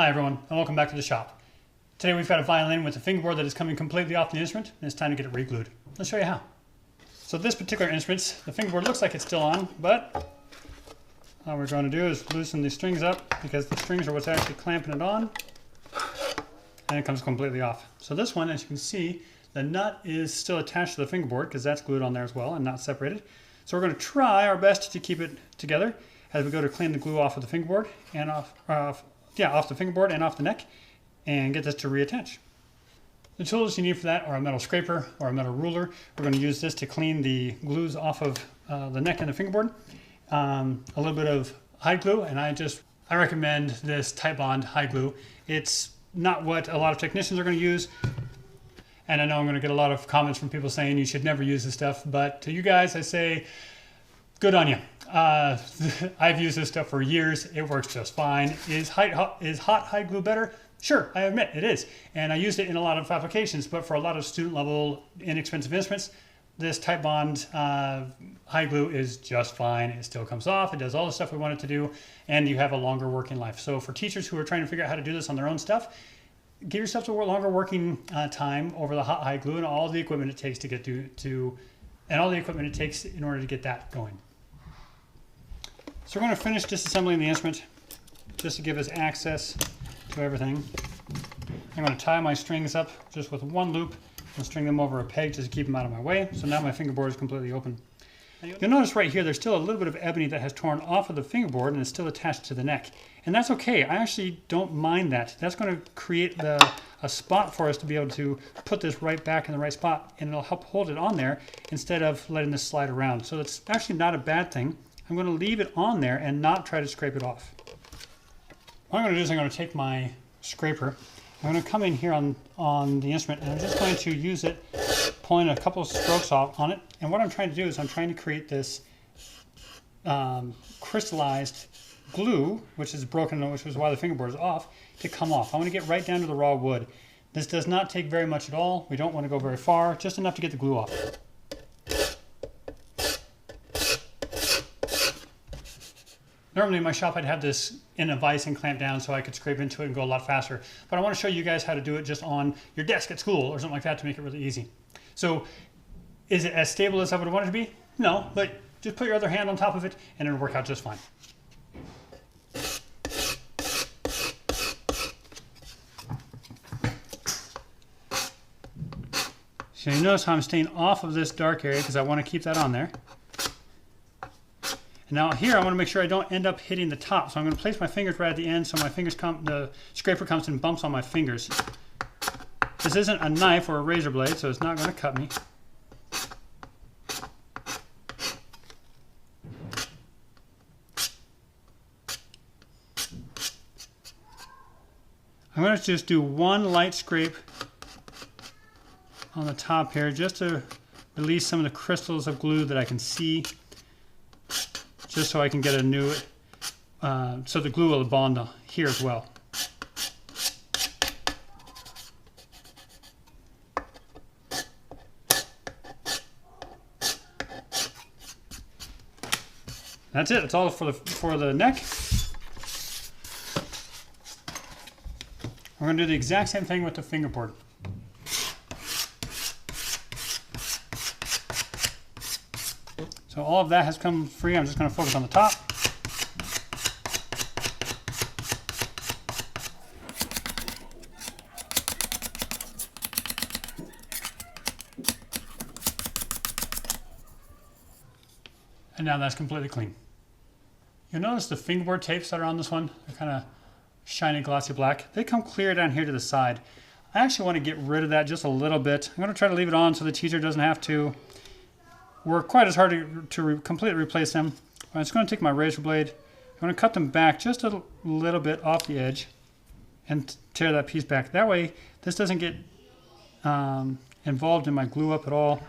Hi everyone, and welcome back to the shop. Today we've got a violin with a fingerboard that is coming completely off the instrument, and it's time to get it re-glued. Let's show you how. So this particular instrument, the fingerboard looks like it's still on, but all we're going to do is loosen the strings up because the strings are what's actually clamping it on, and it comes completely off. So this one, as you can see, the nut is still attached to the fingerboard because that's glued on there as well and not separated. So we're going to try our best to keep it together as we go to clean the glue off of the fingerboard and off the fingerboard and off the neck, and get this to reattach. The tools you need for that are a metal scraper or a metal ruler. We're going to use this to clean the glues off of the neck and the fingerboard. A little bit of hide glue, and I recommend this Titebond hide glue. It's not what a lot of technicians are going to use, and I know I'm going to get a lot of comments from people saying you should never use this stuff, but to you guys I say, good on you. I've used this stuff for years. It works just fine. Is hot hide glue better? Sure, I admit it is. And I used it in a lot of applications, but for a lot of student level inexpensive instruments, this Titebond hide glue is just fine. It still comes off. It does all the stuff we want it to do, and you have a longer working life. So for teachers who are trying to figure out how to do this on their own stuff, give yourself a longer working time over the hot hide glue and all the equipment it takes to get and all the equipment it takes in order to get that going. So we're going to finish disassembling the instrument just to give us access to everything. I'm going to tie my strings up just with one loop and string them over a peg just to keep them out of my way. So now my fingerboard is completely open. You'll notice right here there's still a little bit of ebony that has torn off of the fingerboard and is still attached to the neck. And that's okay. I actually don't mind that. That's going to create a spot for us to be able to put this right back in the right spot, and it'll help hold it on there instead of letting this slide around. So it's actually not a bad thing. I'm going to leave it on there and not try to scrape it off. What I'm going to do is I'm going to take my scraper. I'm going to come in here on the instrument, and I'm just going to use it, pulling a couple of strokes off on it. And what I'm trying to do is I'm trying to create this crystallized glue, which is broken, which is why the fingerboard is off, to come off. I want to get right down to the raw wood. This does not take very much at all. We don't want to go very far, just enough to get the glue off. Normally in my shop I'd have this in a vise and clamp down so I could scrape into it and go a lot faster. But I want to show you guys how to do it just on your desk at school or something like that to make it really easy. So is it as stable as I would want it to be? No, but just put your other hand on top of it and it'll work out just fine. So you notice how I'm staying off of this dark area because I want to keep that on there. And now here I want to make sure I don't end up hitting the top. So I'm going to place my fingers right at the end so the scraper comes and bumps on my fingers. This isn't a knife or a razor blade, so it's not going to cut me. I'm going to just do one light scrape on the top here just to release some of the crystals of glue that I can see, just so I can get a new, so the glue will bond here as well. That's it. That's all for the neck. We're going to do the exact same thing with the fingerboard. So all of that has come free. I'm just going to focus on the top. And now that's completely clean. You'll notice the fingerboard tapes that are on this one, they're kind of shiny glossy black. They come clear down here to the side. I actually want to get rid of that just a little bit. I'm going to try to leave it on so the teacher doesn't have to work quite as hard to completely replace them. I'm just going to take my razor blade. I'm going to cut them back just a little bit off the edge and tear that piece back. That way this doesn't get involved in my glue up at all.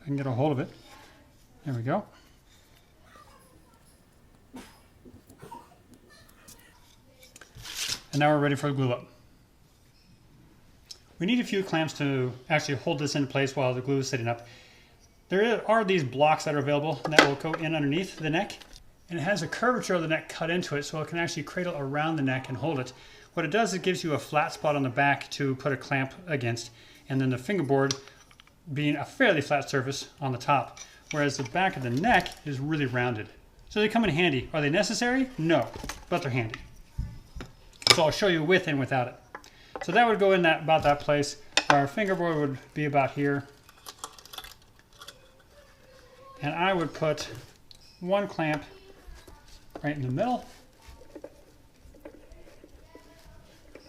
I can get a hold of it. There we go. And now we're ready for the glue up. We need a few clamps to actually hold this in place while the glue is sitting up. There are these blocks that are available that will go in underneath the neck, and it has a curvature of the neck cut into it, so it can actually cradle around the neck and hold it. What it does, it gives you a flat spot on the back to put a clamp against, and then the fingerboard being a fairly flat surface on the top, whereas the back of the neck is really rounded. So they come in handy. Are they necessary? No, but they're handy. So I'll show you with and without it. So that would go in about that place. Our fingerboard would be about here. And I would put one clamp right in the middle.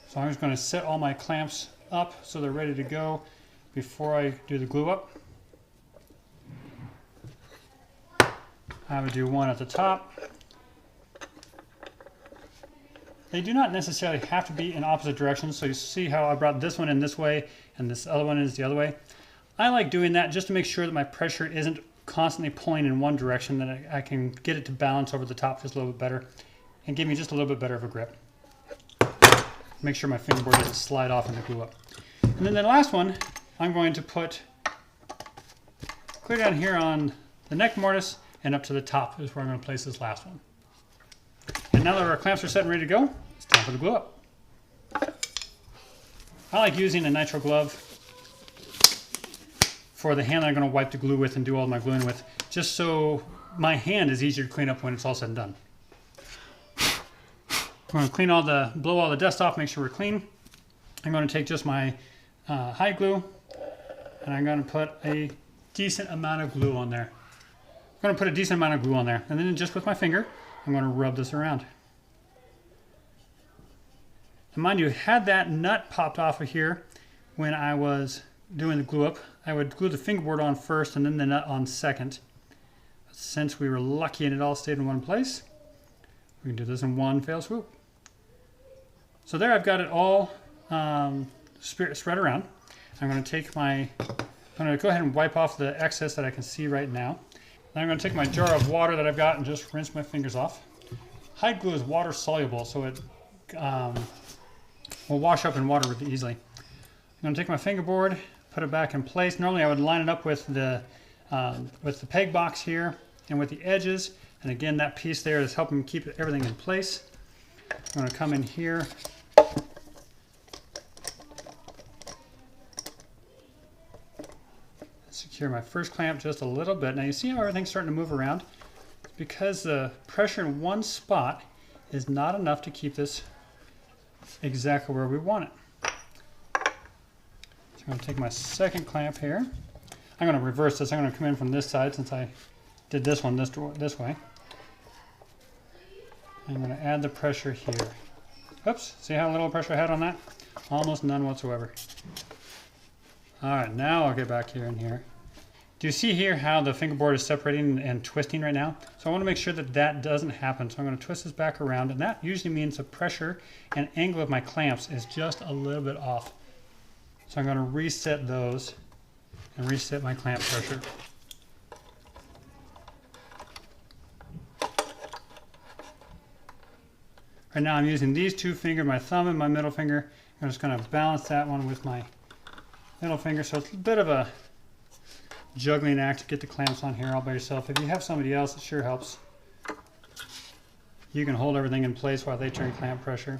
So I'm just going to set all my clamps up so they're ready to go before I do the glue up. I would do one at the top. They do not necessarily have to be in opposite directions, so you see how I brought this one in this way and this other one is the other way. I like doing that just to make sure that my pressure isn't constantly pulling in one direction, that I can get it to balance over the top just a little bit better and give me just a little bit better of a grip. Make sure my fingerboard doesn't slide off in the glue up. And then the last one, I'm going to put clear down here on the neck mortise and up to the top is where I'm going to place this last one. And now that our clamps are set and ready to go, it's time for the glue up. I like using a nitrile glove for the hand that I'm going to wipe the glue with and do all my gluing with, just so my hand is easier to clean up when it's all said and done. I'm going to blow all the dust off, make sure we're clean. I'm going to take just my hide glue and I'm going to put a decent amount of glue on there. I'm going to put a decent amount of glue on there, and then just with my finger, I'm going to rub this around. And mind you, had that nut popped off of here when I was doing the glue up, I would glue the fingerboard on first and then the nut on second. But since we were lucky and it all stayed in one place, we can do this in one fell swoop. So there I've got it all spread around. I'm going to go ahead and wipe off the excess that I can see right now. Then I'm going to take my jar of water that I've got and just rinse my fingers off. Hide glue is water soluble, so it will wash up in water really easily. I'm going to take my fingerboard, put it back in place. Normally I would line it up with the peg box here and with the edges. And again, that piece there is helping keep everything in place. I'm going to come in here. Secure my first clamp just a little bit. Now you see how everything's starting to move around? It's because the pressure in one spot is not enough to keep this exactly where we want it. So I'm going to take my second clamp here. I'm going to reverse this. I'm going to come in from this side since I did this one this way. I'm going to add the pressure here. Oops, see how little pressure I had on that? Almost none whatsoever. All right, now I'll get back here and here. Do you see here how the fingerboard is separating and twisting right now? So I want to make sure that that doesn't happen. So I'm going to twist this back around, and that usually means the pressure and angle of my clamps is just a little bit off. So I'm going to reset those and reset my clamp pressure. Right now I'm using these two fingers, my thumb and my middle finger. I'm just going to balance that one with my middle finger. So it's a bit of a juggling act to get the clamps on here all by yourself. If you have somebody else, it sure helps. You can hold everything in place while they turn clamp pressure.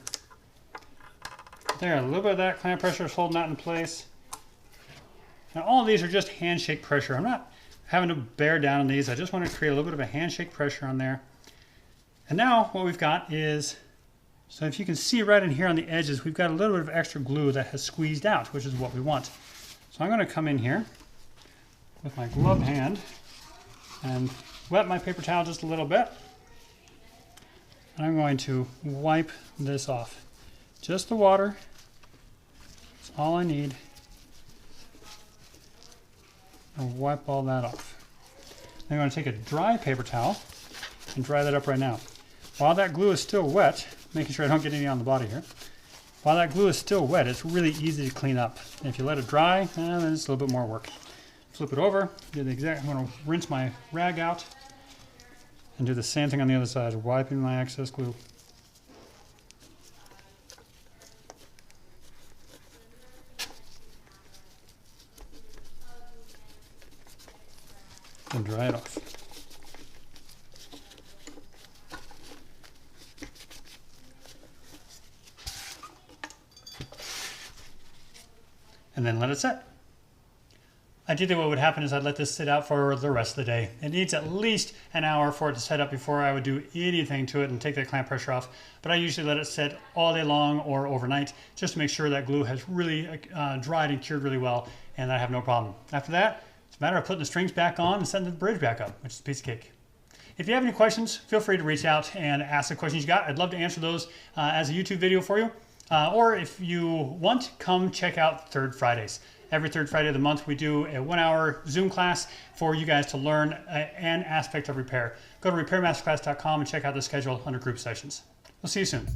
There, a little bit of that clamp pressure is holding that in place. Now all of these are just handshake pressure. I'm not having to bear down on these. I just want to create a little bit of a handshake pressure on there. And now what we've got is, so if you can see right in here on the edges, we've got a little bit of extra glue that has squeezed out, which is what we want. So I'm going to come in here with my gloved hand and wet my paper towel just a little bit. And I'm going to wipe this off. Just the water. That's all I need. I'll wipe all that off. I'm going to take a dry paper towel and dry that up right now. While that glue is still wet, making sure I don't get any on the body here. While that glue is still wet, it's really easy to clean up. And if you let it dry, then it's a little bit more work. Flip it over, do the exact, I'm going to rinse my rag out and do the same thing on the other side, wiping my excess glue. And dry it off. and then let it set. Ideally what would happen is I'd let this sit out for the rest of the day. It needs at least an hour for it to set up before I would do anything to it and take that clamp pressure off. But I usually let it sit all day long or overnight just to make sure that glue has really dried and cured really well and I have no problem. After that, it's a matter of putting the strings back on and setting the bridge back up, which is a piece of cake. If you have any questions, feel free to reach out and ask the questions you got. I'd love to answer those as a YouTube video for you. Or if you want, come check out Third Fridays. Every third Friday of the month, we do a 1-hour Zoom class for you guys to learn an aspect of repair. Go to repairmasterclass.com and check out the schedule under group sessions. We'll see you soon.